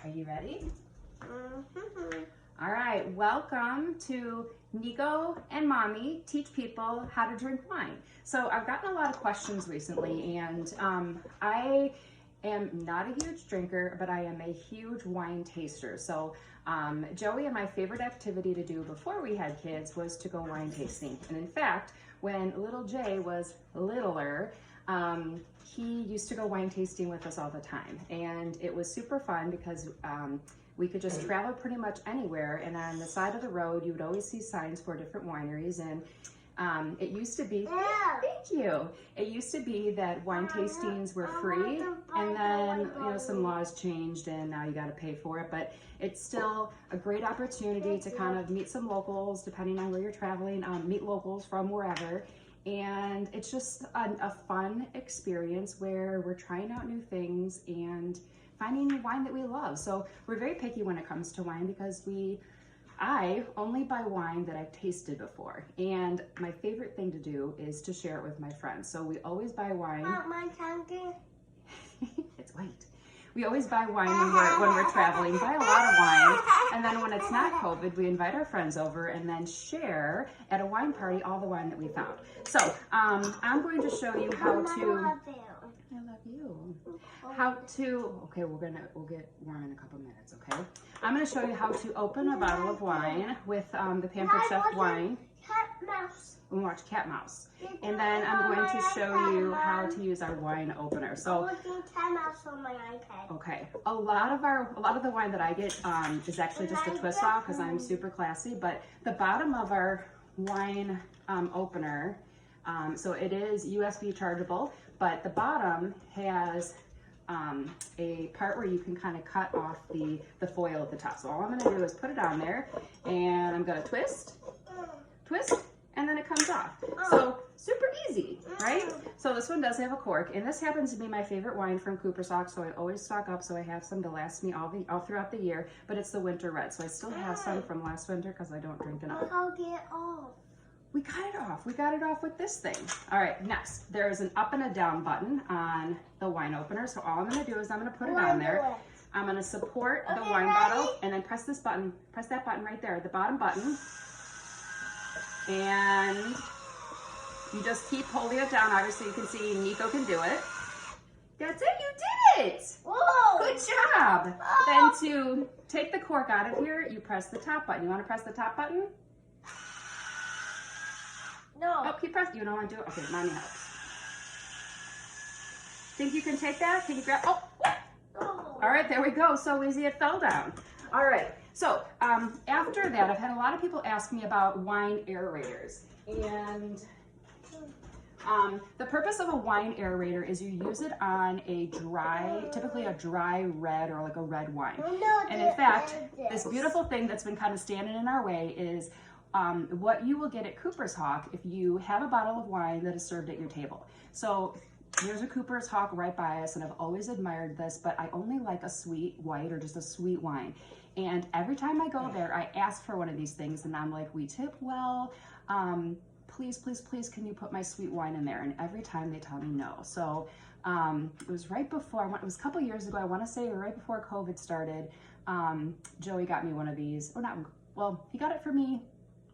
Are you ready? All right, welcome to Nico and Mommy Teach People How to Drink Wine. So I've gotten a lot of questions recently, and I am not a huge drinker, but I am a huge wine taster. So Joey and my favorite activity to do before we had kids was to go wine tasting. And in fact, when little Jay was littler, he used to go wine tasting with us all the time. And it was super fun because we could just travel pretty much anywhere, and on the side of the road you would always see signs for different wineries. And it used to be, thank you, it used to be that wine tastings were free, and then some laws changed and now you got to pay for it, but it's still a great opportunity to kind of meet some locals depending on where you're traveling, meet locals from wherever. And it's just a fun experience where we're trying out new things and finding wine that we love. So we're very picky when it comes to wine because I only buy wine that I've tasted before. And my favorite thing to do is to share it with my friends. So we always buy wine. It's white. We always buy wine when we're traveling, buy a lot of wine. And then when it's not COVID, we invite our friends over and then share at a wine party all the wine that we found. So I'm going to show you how to... I love you. How to, okay, we'll get warm in a couple minutes, okay? I'm going to show you how to open a bottle of wine with the Pampered Chef wine. Cat mouse. We'll watch Cat Mouse. And then I'm going to show you how to use our wine opener. So, I'm looking Cat Mouse on my iPad. okay, a lot of the wine that I get is actually just a twist off because I'm super classy, but the bottom of our wine opener, so it is USB chargeable, but the bottom has a part where you can kind of cut off the foil at the top. So all I'm going to do is put it on there, and I'm going to twist, and then it comes off. So super easy, right? So this one does have a cork, and this happens to be my favorite wine from Cooper's Hawk, so I always stock up so I have some to last me all throughout the year, but it's the winter red. So I still have some from last winter because I don't drink enough. I'll get it off. We got it off. We got it off with this thing. All right, next, there's an up and a down button on the wine opener. So all I'm going to do is I'm going to put it on there. I'm going to support the wine bottle and then press this button. Press that button right there, the bottom button. And you just keep holding it down. Obviously, you can see Nico can do it. That's it. You did it. Whoa. Good job. Then to take the cork out of here, you press the top button. You want to press the top button? No. Oh, keep pressing. You don't want to do it? Okay, Mommy helps. Think you can take that? Can you grab? Oh! No. All right, there we go. So easy it fell down. All right. So after that, I've had a lot of people ask me about wine aerators. And the purpose of a wine aerator is you use it on typically a dry red or like a red wine. And in fact, this beautiful thing that's been kind of standing in our way is what you will get at Cooper's Hawk if you have a bottle of wine that is served at your table. So there's a Cooper's Hawk right by us, and I've always admired this, but I only like a sweet white or just a sweet wine. And every time I go there, I ask for one of these things, and I'm like, we tip well. Please, please, please, can you put my sweet wine in there? And every time they tell me no. So it was right before, it was a couple years ago, I want to say right before COVID started, Joey got me one of these, or not, well, he got it for me.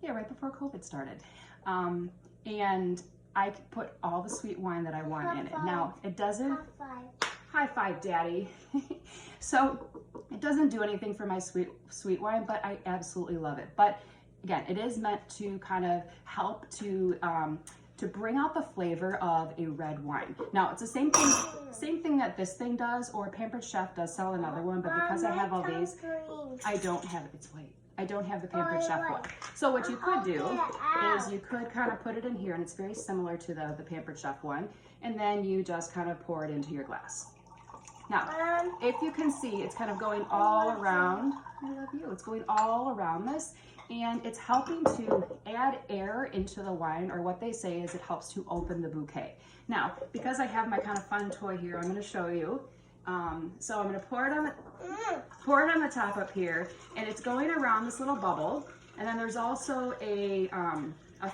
Yeah, right before COVID started. And I could put all the sweet wine that I want in it. Now, it doesn't... High five, Daddy. So, it doesn't do anything for my sweet wine, but I absolutely love it. But, again, it is meant to kind of help to bring out the flavor of a red wine. Now, it's the same thing that this thing does, or Pampered Chef does sell another one, but because I have all these, I don't have it. It's white. I don't have the Pampered Chef one. So what you could do is you could kind of put it in here, and it's very similar to the Pampered Chef one, and then you just kind of pour it into your glass. Now, if you can see, it's kind of going all around. I love you. It's going all around this, and it's helping to add air into the wine, or what they say is it helps to open the bouquet. Now, because I have my kind of fun toy here, I'm going to show you. So I'm going to pour it on the top up here, and it's going around this little bubble. And then there's also a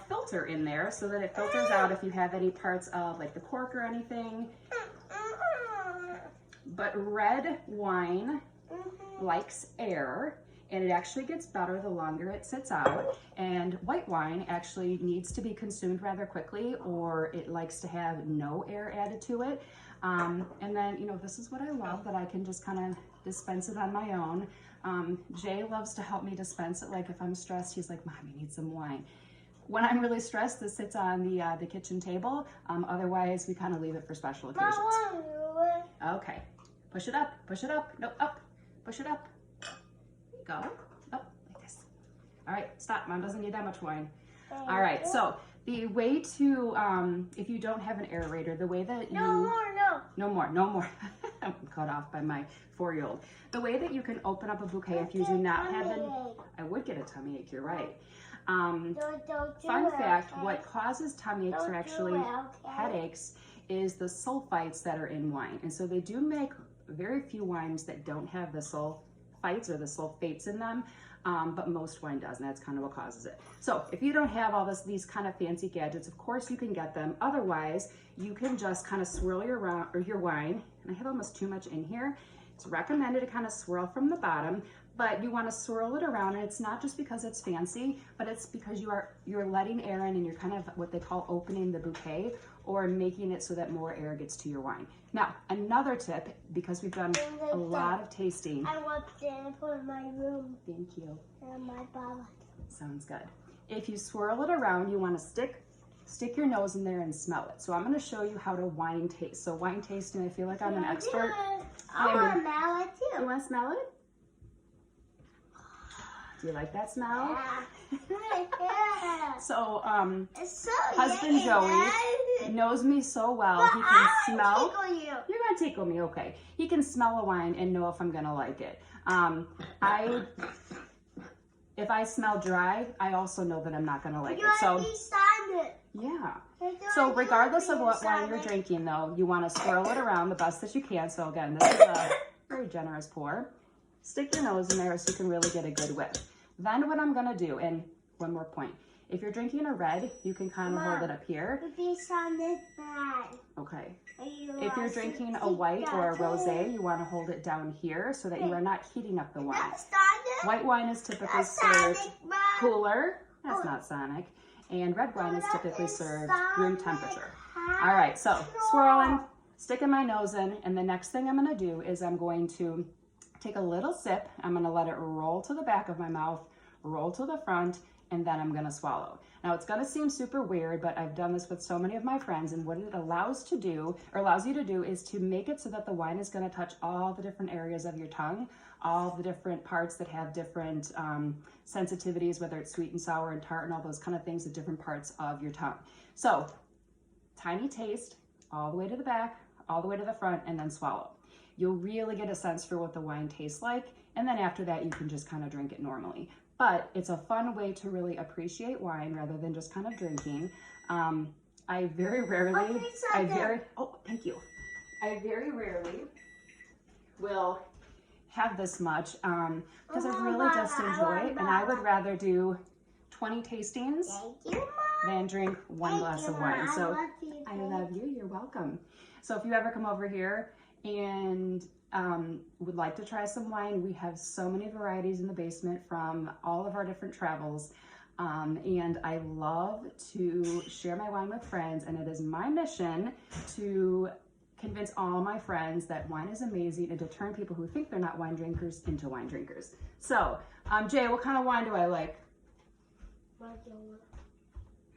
filter in there so that it filters out if you have any parts of like the cork or anything. But red wine likes air, and it actually gets better the longer it sits out. And white wine actually needs to be consumed rather quickly, or it likes to have no air added to it. And then, you know, this is what I love, that I can just kind of dispense it on my own. Jay loves to help me dispense it. Like if I'm stressed, he's like, Mom, you need some wine. When I'm really stressed, this sits on the kitchen table. Otherwise, we kind of leave it for special occasions. Okay, push it up, no, up, push it up. Go, up, like this. All right, stop, Mom doesn't need that much wine. All right, so the way to, if you don't have an aerator, the way that you... No more. I'm cut off by my 4-year-old. The way that you can open up a bouquet if you do not have an... I would get a tummy ache, you're right. Fun fact, what causes tummy aches or actually headaches is the sulfites that are in wine. And so they do make very few wines that don't have the sulfites or the sulfates in them, but most wine does, and that's kind of what causes it. So if you don't have all these kind of fancy gadgets, of course you can get them. Otherwise, you can just kind of swirl your wine, and I have almost too much in here. It's recommended to kind of swirl from the bottom, but you want to swirl it around, and it's not just because it's fancy, but it's because you're letting air in, and you're kind of what they call opening the bouquet, or making it so that more air gets to your wine. Now, another tip, because we've done a lot of tasting. I want to in my room. Thank you. And my baba. Sounds good. If you swirl it around, you want to stick your nose in there and smell it. So I'm going to show you how to wine taste. So wine tasting, I feel like I'm an expert. I want to smell it too. You want to smell it? Do you like that smell? Yeah. So, It's so husband Joey knows me so well. But He can smell. tickle you. You're gonna tickle me, okay? He can smell a wine and know if I'm gonna like it. If I smell dry, I also know that I'm not gonna like it. So, yeah. So regardless of what wine you're drinking, though, you want to swirl it around the best that you can. So again, this is a very generous pour. Stick your nose in there so you can really get a good whiff. Then what I'm gonna do, and one more point, if you're drinking a red, you can kind of hold it up here. Okay. If you're drinking a white or a rosé, you want to hold it down here so that you are not heating up the wine. White wine is typically served cooler. That's not Sonic. And red wine is typically served room temperature. All right, so swirling, sticking my nose in, and the next thing I'm gonna do is I'm going to take a little sip. I'm gonna let it roll to the back of my mouth, roll to the front, and then I'm gonna swallow. Now it's gonna seem super weird, but I've done this with so many of my friends, and what it allows you to do is to make it so that the wine is gonna touch all the different areas of your tongue, all the different parts that have different sensitivities, whether it's sweet and sour and tart and all those kind of things at different parts of your tongue. So, tiny taste, all the way to the back, all the way to the front, and then swallow. You'll really get a sense for what the wine tastes like, and then after that you can just kind of drink it normally. But it's a fun way to really appreciate wine rather than just kind of drinking. I very rarely will have this much because I really just enjoy it, and I would rather do 20 tastings than drink one glass of wine. So I love you, you're welcome. So if you ever come over here and would like to try some wine, we have so many varieties in the basement from all of our different travels. And I love to share my wine with friends, and it is my mission to convince all my friends that wine is amazing and to turn people who think they're not wine drinkers into wine drinkers. So, Jay, what kind of wine do I like?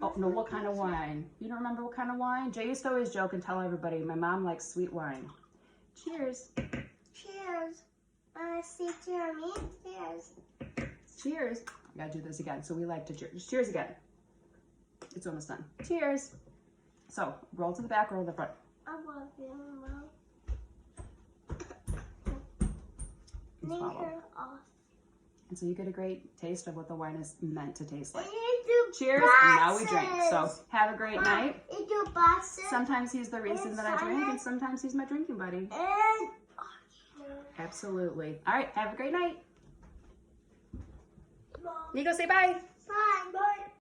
Oh, no, what kind of wine? You don't remember what kind of wine? Jay used to always joke and tell everybody, my mom likes sweet wine. Cheers. Cheers. See, cheers. Cheers. I gotta do this again. So we like to cheers. Cheers again. It's almost done. Cheers. So roll to the back, roll to the front. I love you, Mom. Swallow. And so you get a great taste of what the wine is meant to taste like. Cheers, and now we drink. So have a great night. Sometimes he's the reason that I drink, and sometimes he's my drinking buddy. Absolutely. All right, have a great night. Nico, say bye. Bye.